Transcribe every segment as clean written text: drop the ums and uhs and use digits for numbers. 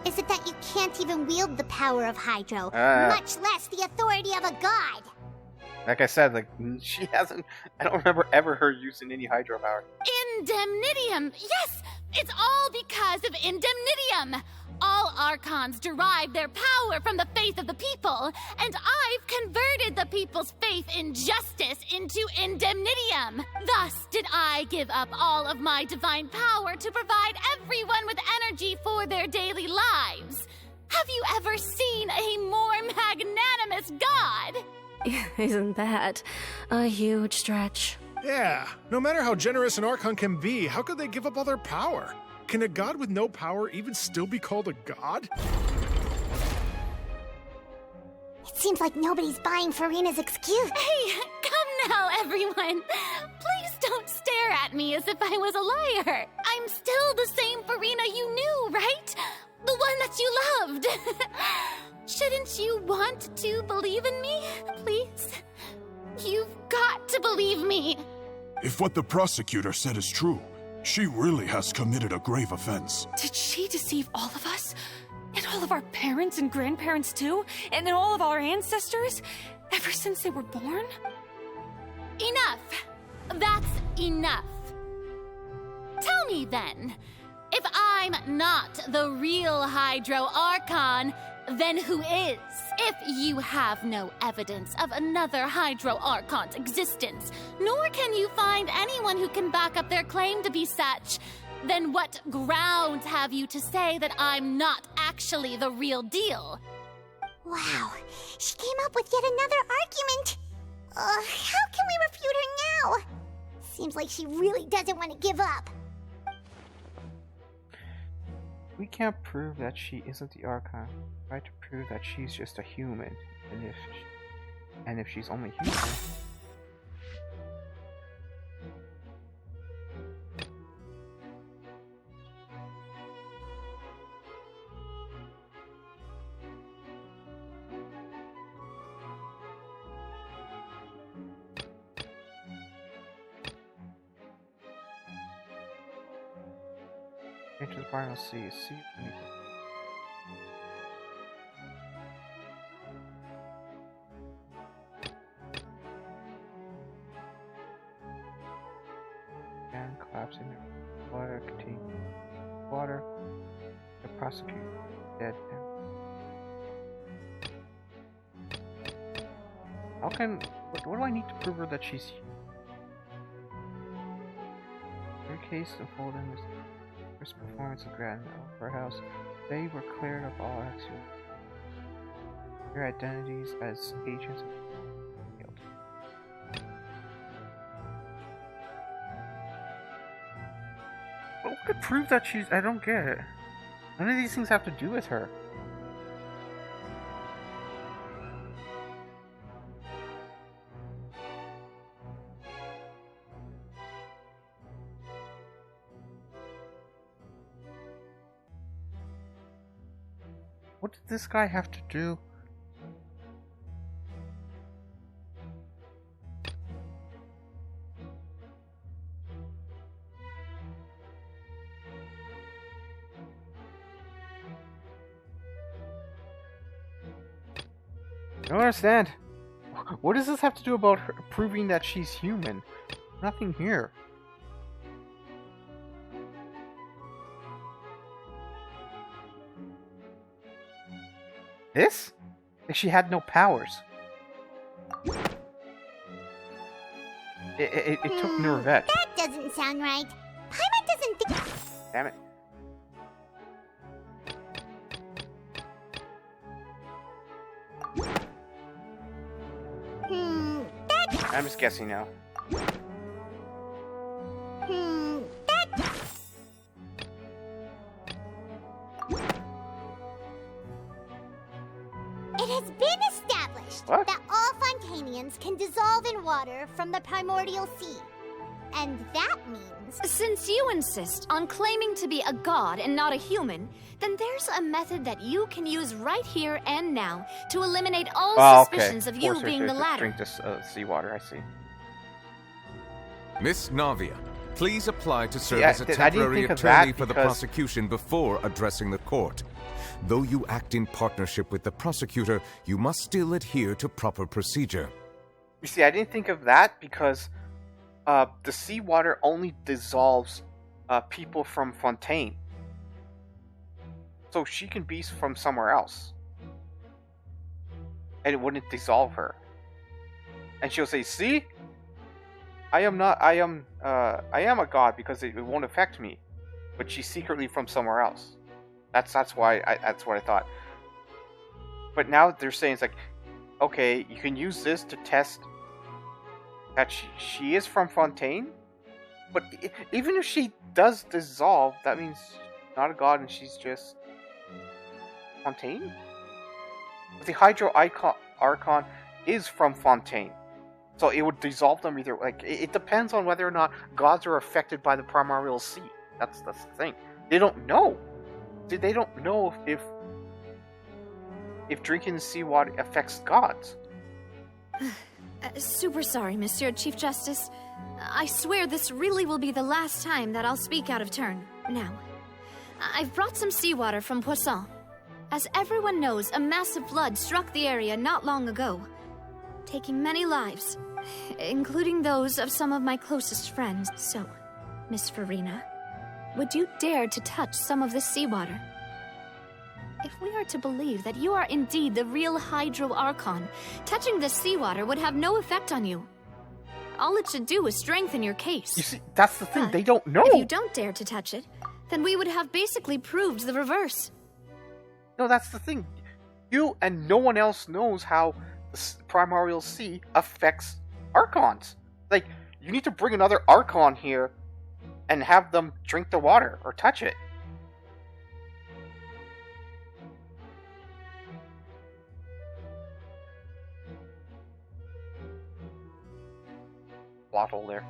is it that you can't even wield the power of Hydro, much less the authority of a god? Like I said, like, she hasn't... I don't remember ever her using any Hydro power. Indemnitium! Yes! It's all because of Indemnitium! All Archons derive their power from the faith of the people, and I've converted the people's faith in justice into Indemnitium. Thus did I give up all of my divine power to provide everyone with energy for their daily lives. Have you ever seen a more magnanimous god? Isn't that a huge stretch? Yeah, no matter how generous an Archon can be, how could they give up all their power? Can a god with no power even still be called a god? It seems like nobody's buying Farina's excuse. Hey, come now, everyone. Please don't stare at me as if I was a liar. I'm still the same Farina you knew, right? The one that you loved. Shouldn't you want to believe in me, please? You've got to believe me. If what the prosecutor said is true, she really has committed a grave offense. Did she deceive all of us? And all of our parents and grandparents too? And then all of our ancestors? Ever since they were born? Enough! That's enough. Tell me then, if I'm not the real Hydro Archon, then who is? If you have no evidence of another Hydro Archon's existence, nor can you find anyone who can back up their claim to be such, then what grounds have you to say that I'm not actually the real deal? Wow, she came up with yet another argument. How can we refute her now? Seems like she really doesn't want to give up. We can't prove that she isn't the Archon. Try to prove that she's just a human, and if she's only human. Enter the final sea. And collapsing the water, continue water. The prosecutor dead. How can? What do I need to prove her that she's? Your case unfolded in this first performance of Grand Opera House. They were cleared of all action. Their identities as agents of the field. But what could prove that she's? I don't get it. None of these things have to do with her. What did this guy have to do? I don't understand. What does this have to do about her proving that she's human? Nothing here. This? Like she had no powers. It took Nervette. That doesn't sound right. Paimon doesn't think... Damn it. I'm just guessing now. It has been established What? that all Fontanians can dissolve in water from the primordial sea. And that means... Since you insist on claiming to be a god and not a human, then there's a method that you can use right here and now to eliminate all suspicions of you Force her being to the latter. Drink this seawater, I see. Miss Navia, please apply to serve Yeah, as a I didn't temporary think of attorney that for the because- prosecution before addressing the court. though you act in partnership with the prosecutor, you must still adhere to proper procedure. You see, I didn't think of that because the seawater only dissolves people from Fontaine. So she can be from somewhere else. And it wouldn't dissolve her. And she'll say, see? I am a god because it won't affect me. But she's secretly from somewhere else. That's what I thought. But now they're saying it's like, okay, you can use this to test that she is from Fontaine. But even if she does dissolve, that means she's not a god and she's just Fontaine? But the Hydro Archon is from Fontaine. So it would dissolve them either. Like, it depends on whether or not gods are affected by the primordial sea. That's the thing. They don't know. They don't know if drinking the seawater affects gods. Super sorry, Monsieur Chief Justice. I swear this really will be the last time that I'll speak out of turn. Now, I've brought some seawater from Poisson. As everyone knows, a massive flood struck the area not long ago, taking many lives, including those of some of my closest friends. So, Miss Farina, would you dare to touch some of this seawater? If we are to believe that you are indeed the real Hydro Archon, touching this seawater would have no effect on you. All it should do is strengthen your case. You see, that's the thing, But they don't know. if you don't dare to touch it, then we would have basically proved the reverse. No, that's the thing. You and no one else knows how the primordial sea affects Archons. Like, you need to bring another Archon here and have them drink the water or touch it. Plot hole there.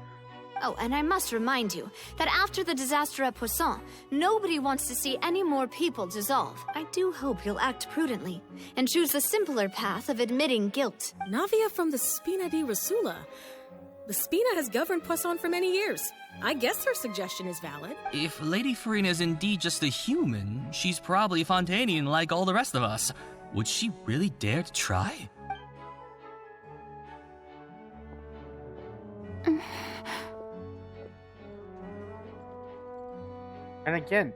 Oh, and I must remind you that after the disaster at Poisson, nobody wants to see any more people dissolve. I do hope you'll act prudently and choose the simpler path of admitting guilt. Navia from the Spina di Rasula. The Spina has governed Poisson for many years. I guess her suggestion is valid. If Lady Farina is indeed just a human, she's probably Fontanian like all the rest of us. Would she really dare to try? And again,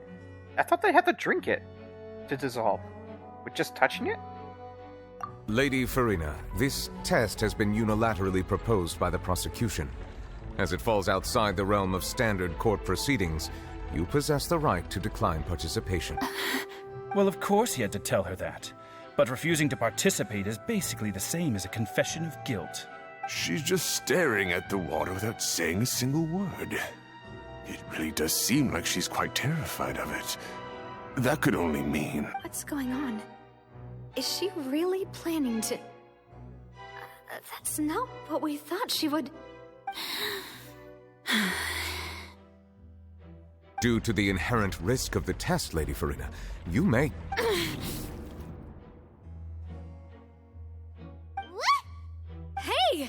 I thought they had to drink it to dissolve. With just touching it? Lady Farina, this test has been unilaterally proposed by the prosecution. As it falls outside the realm of standard court proceedings, you possess the right to decline participation. Well, of course he had to tell her that. But refusing to participate is basically the same as a confession of guilt. She's just staring at the water without saying a single word. It really does seem like she's quite terrified of it. That could only mean... What's going on? Is she really planning to... that's not what we thought she would... Due to the inherent risk of the test, Lady Farina, you may... Hey!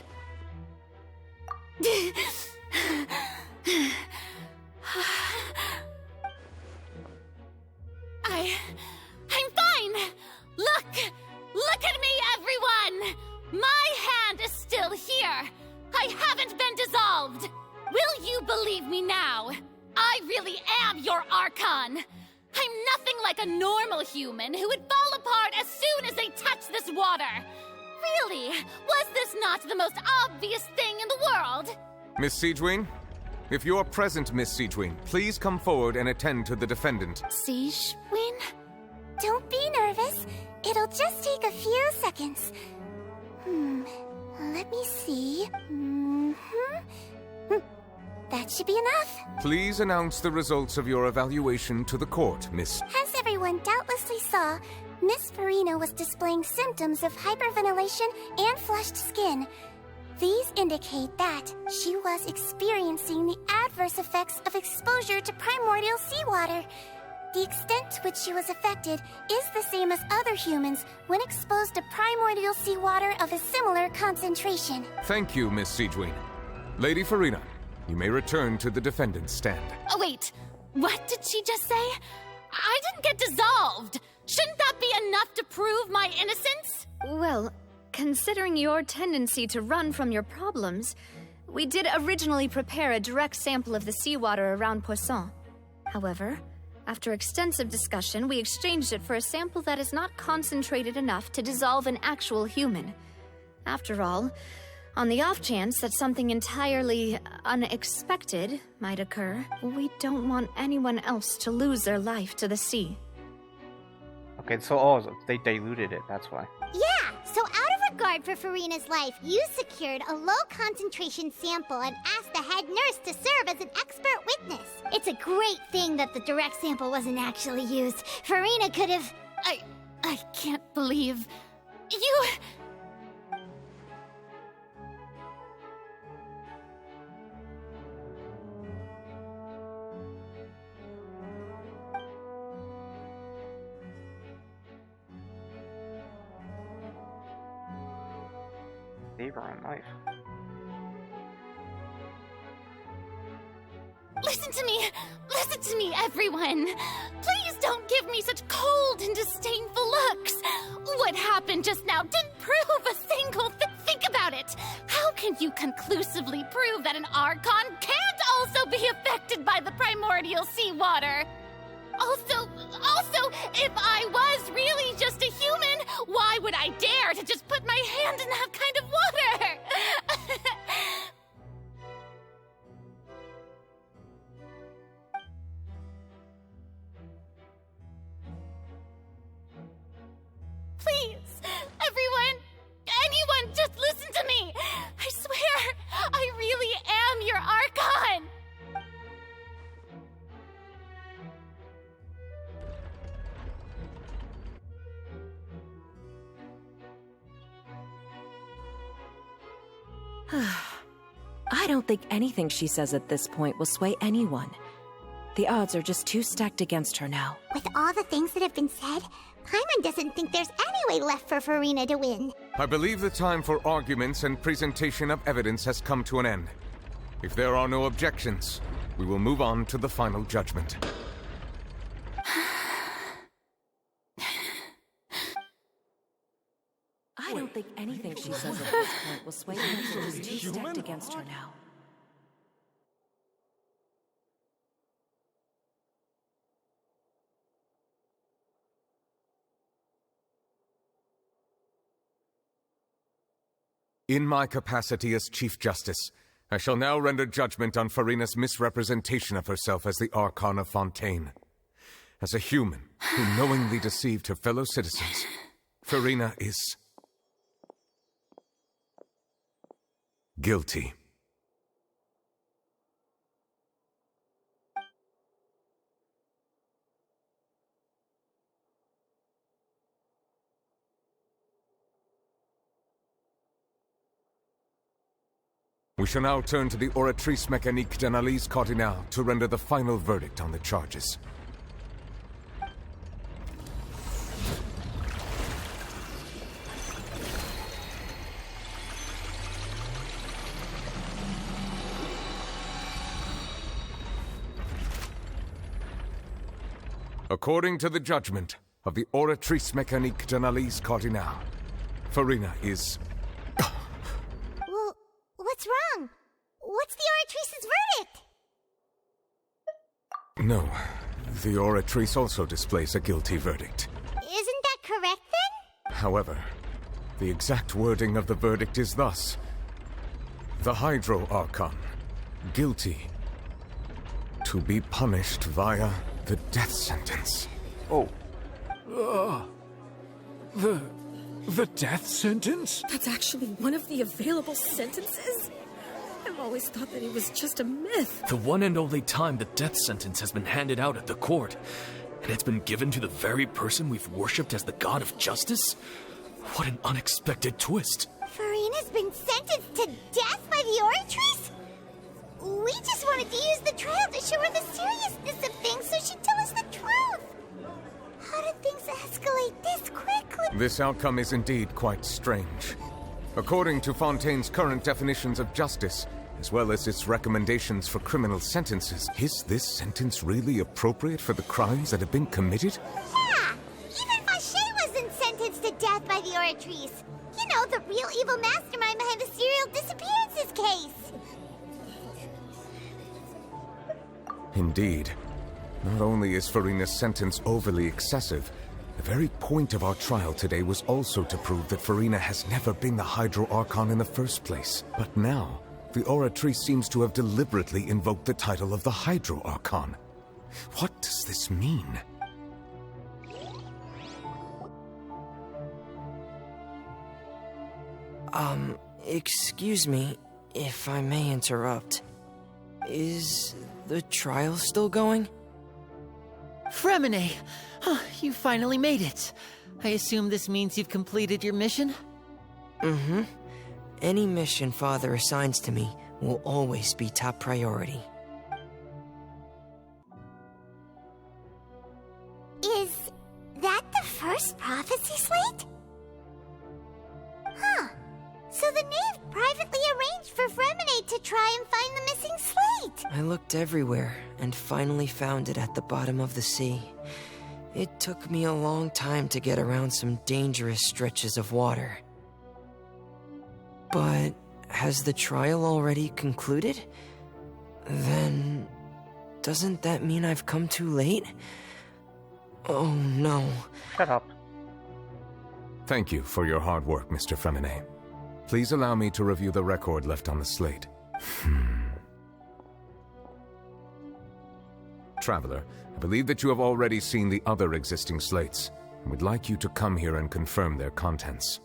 I'm fine! Look at me, everyone! My hand is still here! I haven't been dissolved! Will you believe me now? I really am your Archon! I'm nothing like a normal human who would fall apart as soon as they touch this water! Really? Was this not the most obvious thing in the world? Miss Siegewin? If you're present, Miss Siegewin, please come forward and attend to the defendant. Siegewin? Don't be nervous. It'll just take a few seconds. Let me see. That should be enough. Please announce the results of your evaluation to the court, Miss... As everyone doubtlessly saw, Miss Farina was displaying symptoms of hyperventilation and flushed skin. These indicate that she was experiencing the adverse effects of exposure to primordial seawater. The extent to which she was affected is the same as other humans when exposed to primordial seawater of a similar concentration. Thank you, Miss Siegewin. Lady Farina, you may return to the defendant's stand. Oh, wait. What did she just say? I didn't get dissolved. Shouldn't prove my innocence? Well, considering your tendency to run from your problems, we did originally prepare a direct sample of the seawater around Poisson. However, after extensive discussion, we exchanged it for a sample that is not concentrated enough to dissolve an actual human. After all, on the off chance that something entirely unexpected might occur, we don't want anyone else to lose their life to the sea. Okay, so they diluted it, that's why. Yeah, so out of regard for Farina's life, you secured a low-concentration sample and asked the head nurse to serve as an expert witness. It's a great thing that the direct sample wasn't actually used. Farina could have... I can't believe... You... Save her own life. Listen to me, everyone! Please don't give me such cold and disdainful looks! What happened just now didn't prove a single thing. Think about it! How can you conclusively prove that an Archon can't also be affected by the primordial seawater? Also, if I was really just a human, why would I dare to just put my hand in that kind of water? Please, anyone, just listen to me! I swear, I really am your Archon! I don't think anything she says at this point will sway anyone. The odds are just too stacked against her now. With all the things that have been said, Paimon doesn't think there's any way left for Farina to win. I believe the time for arguments and presentation of evidence has come to an end. If there are no objections, we will move on to the final judgment. I don't think anything she says at this point will sway anyone. She's too stacked against her now. In my capacity as Chief Justice, I shall now render judgment on Farina's misrepresentation of herself as the Archon of Fontaine. As a human who knowingly deceived her fellow citizens, Farina is... guilty. We shall now turn to the Oratrice Mécanique d'Analyse Cardinale to render the final verdict on the charges. According to the judgment of the Oratrice Mécanique d'Analyse Cardinale, Farina is... Well, what's wrong? What's the Oratrice's verdict? No, the Oratrice also displays a guilty verdict. Isn't that correct, then? However, the exact wording of the verdict is thus. The Hydro Archon, guilty, to be punished via the death sentence. Oh. The death sentence? That's actually one of the available sentences? I've always thought that it was just a myth. The one and only time the death sentence has been handed out at the court. And it's been given to the very person we've worshipped as the god of justice? What an unexpected twist. Farina's been sentenced to death by the Oratrice? We just wanted to use the trial to show her the seriousness of things so she'd tell us the truth. How did things escalate this quickly? This outcome is indeed quite strange. According to Fontaine's current definitions of justice, as well as its recommendations for criminal sentences, is this sentence really appropriate for the crimes that have been committed? Yeah! Even Vacher wasn't sentenced by the Oratrice. You know, the real evil mastermind behind the serial disappearances case. Indeed. Not only is Farina's sentence overly excessive, the very point of our trial today was also to prove that Farina has never been the Hydro Archon in the first place. But now, the Oratrice seems to have deliberately invoked the title of the Hydro Archon. What does this mean? Excuse me, if I may interrupt. Is the trial still going? Fremine! You finally made it. I assume this means you've completed your mission? Mm-hmm. Any mission Father assigns to me will always be top priority. Is that the first prophecy slate? Huh. So the knave privately arranged for Fremine to try and find the missing slate. I looked everywhere and finally found it at the bottom of the sea. It took me a long time to get around some dangerous stretches of water. But has the trial already concluded? Then doesn't that mean I've come too late? Oh no. Shut up. Thank you for your hard work, Mr. Fremine. Please allow me to review the record left on the slate. Traveler, I believe that you have already seen the other existing slates, and would like you to come here and confirm their contents.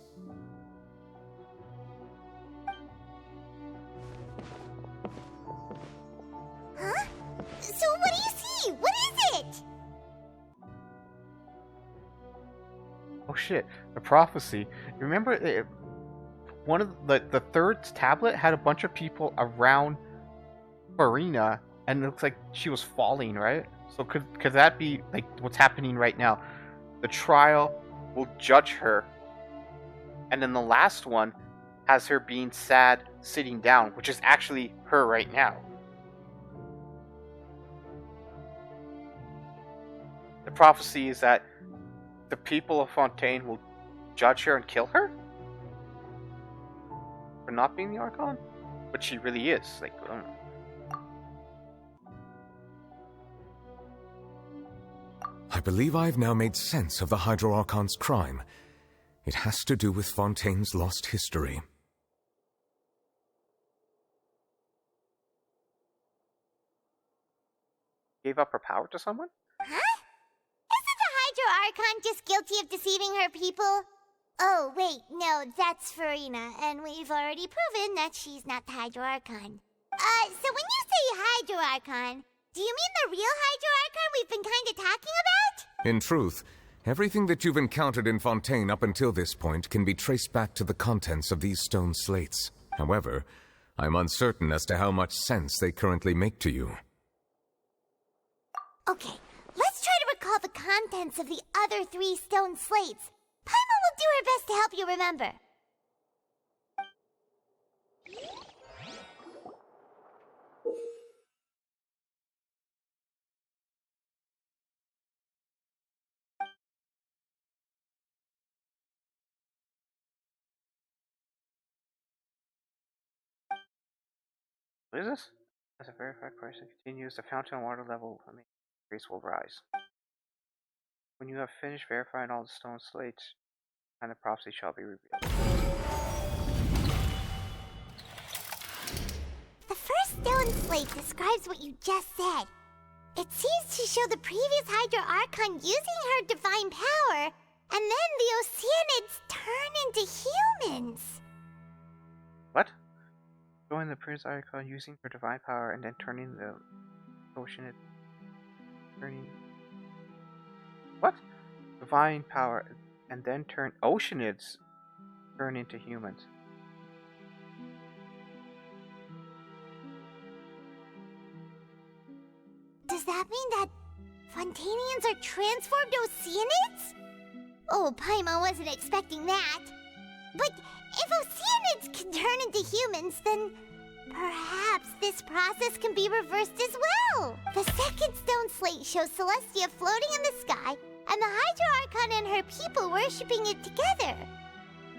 Huh? So what do you see? What is it? Oh shit, the prophecy. Remember, one of the third tablet had a bunch of people around Farina, and it looks like she was falling, right? So could that be like what's happening right now? The trial will judge her, and then the last one has her being sad, sitting down, which is actually her right now. The prophecy is that the people of Fontaine will judge her and kill her for not being the Archon, but she really is. Like, I don't know. I believe I've now made sense of the Hydro Archon's crime. It has to do with Fontaine's lost history. Gave up her power to someone? Huh? Isn't the Hydro Archon just guilty of deceiving her people? Oh, wait, no, that's Farina, and we've already proven that she's not the Hydro Archon. So when you say Hydro Archon, do you mean the real Hydro Archon we've been kinda talking about? In truth, everything that you've encountered in Fontaine up until this point can be traced back to the contents of these stone slates. However, I'm uncertain as to how much sense they currently make to you. Okay, let's try to recall the contents of the other 3 stone slates. Paimon will do her best to help you remember. What is this? As a verified person continues, the fountain water level increase will rise. When you have finished verifying all the stone slates, and the prophecy shall be revealed. The first stone slate describes what you just said. It seems to show the previous Hydro Archon using her divine power, and then the Oceanids turn into humans. What? Showing the previous Archon using her divine power and then turning the Oceanid. What? Divine power and then turn Oceanids turn into humans. Does that mean that Fontainians are transformed Oceanids? Oh, Paimon wasn't expecting that. But if Oceanids can turn into humans, then perhaps this process can be reversed as well. The second stone slate shows Celestia floating in the sky, and the Hydro Archon and her people worshipping it together.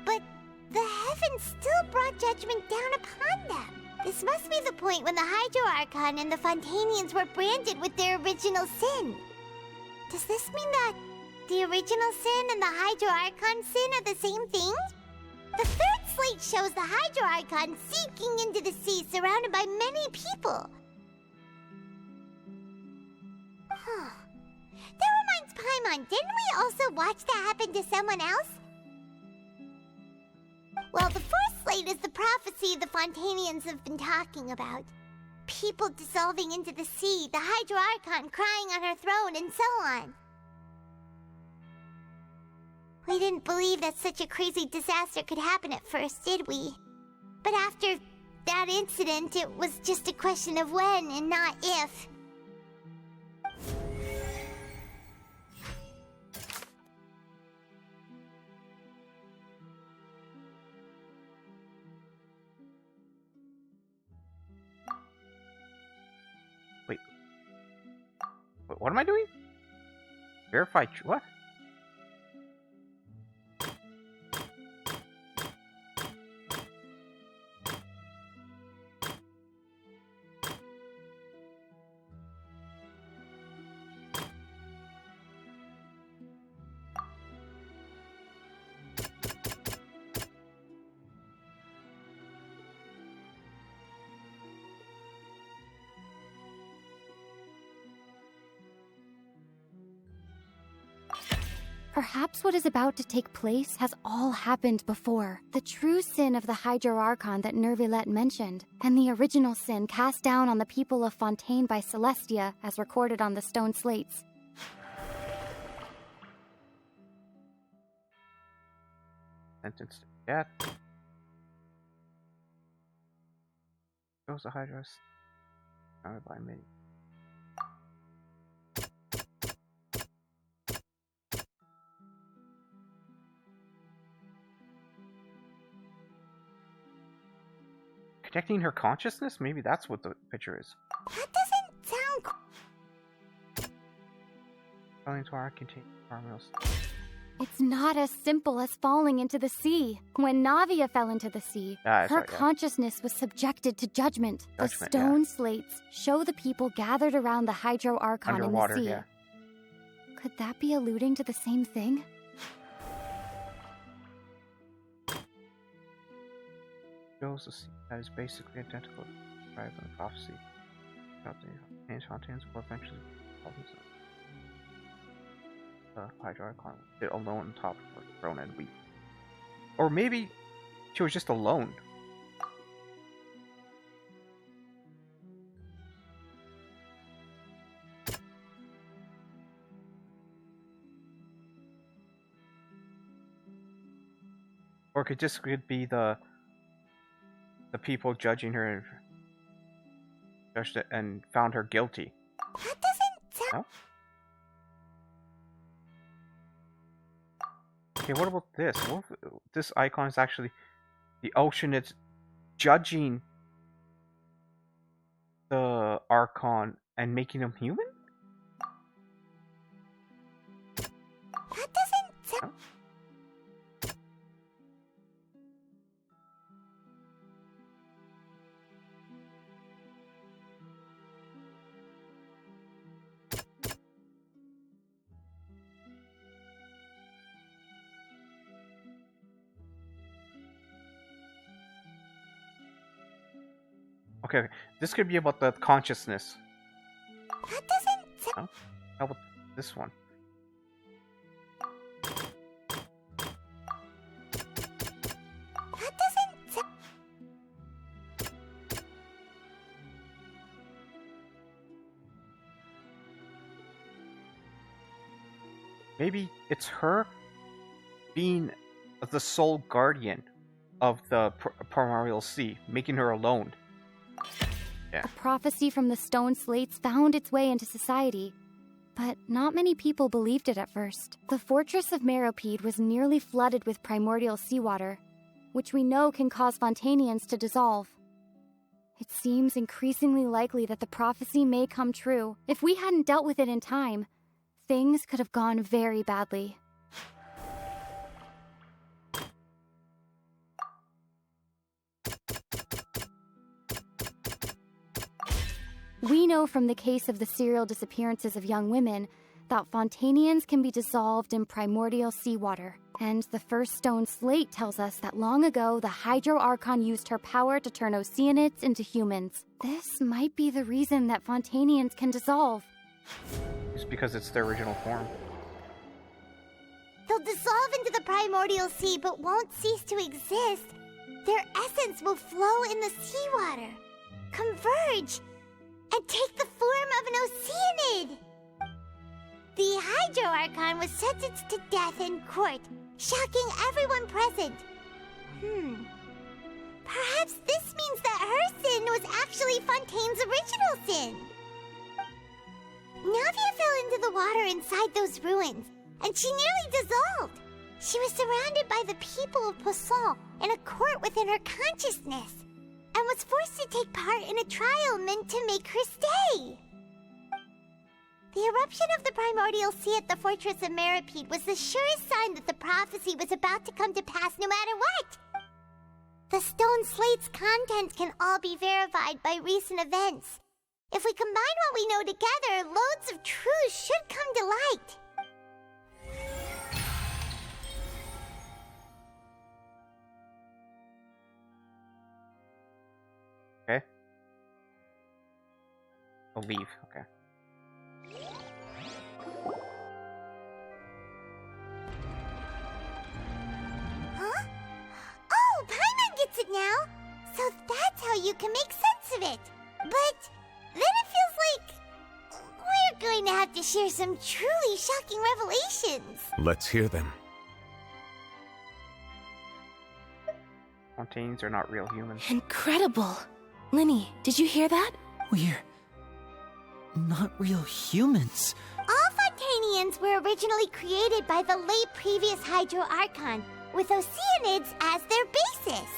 But the heavens still brought judgment down upon them. This must be the point when the Hydro Archon and the Fontanians were branded with their original sin. Does this mean that the original sin and the Hydro Archon sin are the same thing? The third slate shows the Hydro Archon sinking into the sea surrounded by many people. That reminds Paimon, didn't we also watch that happen to someone else? Well, the fourth slate is the prophecy the Fontanians have been talking about. People dissolving into the sea, the Hydro Archon crying on her throne, and so on. We didn't believe that such a crazy disaster could happen at first, did we? But after that incident, it was just a question of when and not if. Wait. What am I doing? Verify what? Perhaps what is about to take place has all happened before. The true sin of the Hydro Archon that Nervilette mentioned, and the original sin cast down on the people of Fontaine by Celestia, as recorded on the stone slates. Sentenced to death. Shows the Hydra surrounded by many. Protecting her consciousness? Maybe that's what the picture is. That doesn't sound... Falling to our contain armors. It's not as simple as falling into the sea. When Navia fell into the sea, her consciousness was subjected to judgment. The stone slates show the people gathered around the Hydro Archon underwater, in the sea. Yeah. Could that be alluding to the same thing? Shows a sea that is basically identical to the described in the prophecy about the Fontaine's will eventually the Hydro Archon sit alone on top of her throne and weep. Or maybe she was just alone. Or it could be the people judging her judged it and found her guilty. That doesn't sound... No? Okay, what about this? What if this icon is actually the ocean that's judging the Archon and making him human? That doesn't sound... No? Okay, this could be about the consciousness. That doesn't... No? How about this one? That doesn't... Maybe it's her being the sole guardian of the primordial sea, making her alone. Yeah. A prophecy from the stone slates found its way into society, but not many people believed it at first. The fortress of Meropide was nearly flooded with primordial seawater, which we know can cause Fontanians to dissolve. It seems increasingly likely that the prophecy may come true. If we hadn't dealt with it in time, things could have gone very badly. We know from the case of the serial disappearances of young women that Fontanians can be dissolved in primordial seawater. And the first stone slate tells us that long ago, the Hydro Archon used her power to turn Oceanids into humans. This might be the reason that Fontanians can dissolve. It's because it's their original form. They'll dissolve into the primordial sea but won't cease to exist. Their essence will flow in the seawater, converge, and take the form of an Oceanid. The Hydro Archon was sentenced to death in court, shocking everyone present. Perhaps this means that her sin was actually Fontaine's original sin. Navia fell into the water inside those ruins, and she nearly dissolved. She was surrounded by the people of Poisson in a court within her consciousness, and was forced to take part in a trial meant to make her stay. The eruption of the primordial sea at the fortress of Meripede was the surest sign that the prophecy was about to come to pass no matter what. The stone slate's contents can all be verified by recent events. If we combine what we know together, loads of truths should come to light. Okay. I'll leave. Okay. Huh? Oh, Paimon gets it now! So that's how you can make sense of it. But then it feels like we're going to have to share some truly shocking revelations. Let's hear them. Fontaines are not real humans. Incredible! Linny, did you hear that? We're not real humans. All Fontanians were originally created by the late previous Hydro Archon, with Oceanids as their basis.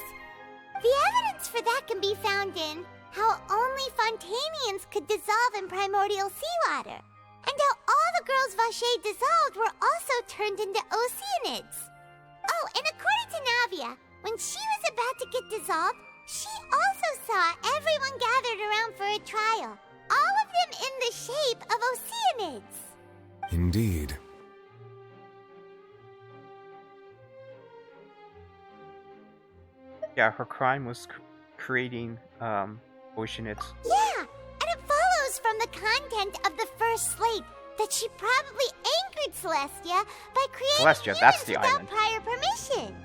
The evidence for that can be found in how only Fontanians could dissolve in primordial seawater, and how all the girls Vacher dissolved were also turned into Oceanids. Oh, and according to Navia, when she was about to get dissolved, she also saw everyone gathered around for a trial, all of them in the shape of Oceanids. Indeed. Yeah, her crime was creating Oceanids. Yeah, and it follows from the content of the first slate that she probably angered Celestia by creating Celestia, that's the without island. prior permission.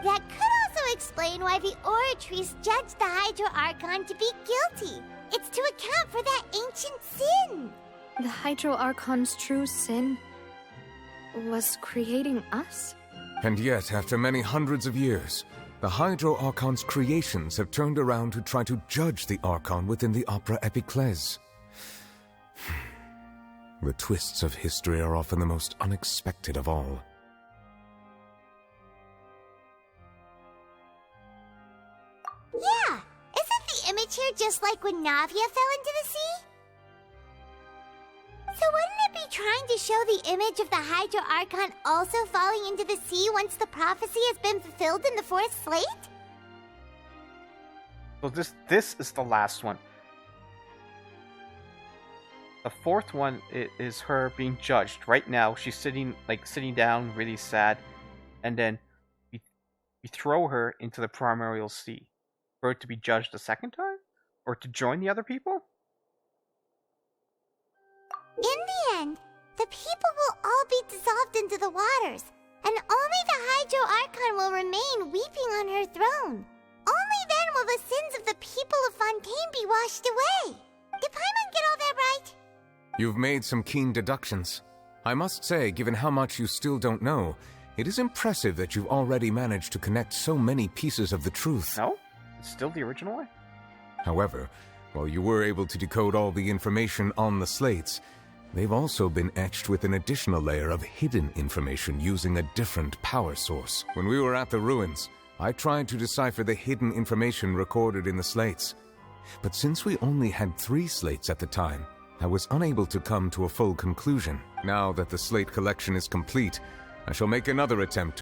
That could also explain why the Oratrice judged the Hydro Archon to be guilty. It's to account for that ancient sin. The Hydro Archon's true sin was creating us? And yet, after many hundreds of years, the Hydro Archon's creations have turned around to try to judge the Archon within the Opera Epiclese. The twists of history are often the most unexpected of all. Yeah, isn't the image here just like when Navia fell into the sea? So wouldn't it be trying to show the image of the Hydro Archon also falling into the sea once the prophecy has been fulfilled in the fourth slate? So this is the last one. The fourth one is her being judged. Right now, she's sitting down, really sad, and then we throw her into the primordial sea for her to be judged a second time, or to join the other people. In the end, the people will all be dissolved into the waters, and only the Hydro Archon will remain weeping on her throne. Only then will the sins of the people of Fontaine be washed away. Did Paimon get all that right? You've made some keen deductions. I must say, given how much you still don't know, it is impressive that you've already managed to connect so many pieces of the truth. No? It's still the original way? However, while you were able to decode all the information on the slates, they've also been etched with an additional layer of hidden information using a different power source. When we were at the ruins, I tried to decipher the hidden information recorded in the slates. But since we only had 3 slates at the time, I was unable to come to a full conclusion. Now that the slate collection is complete, I shall make another attempt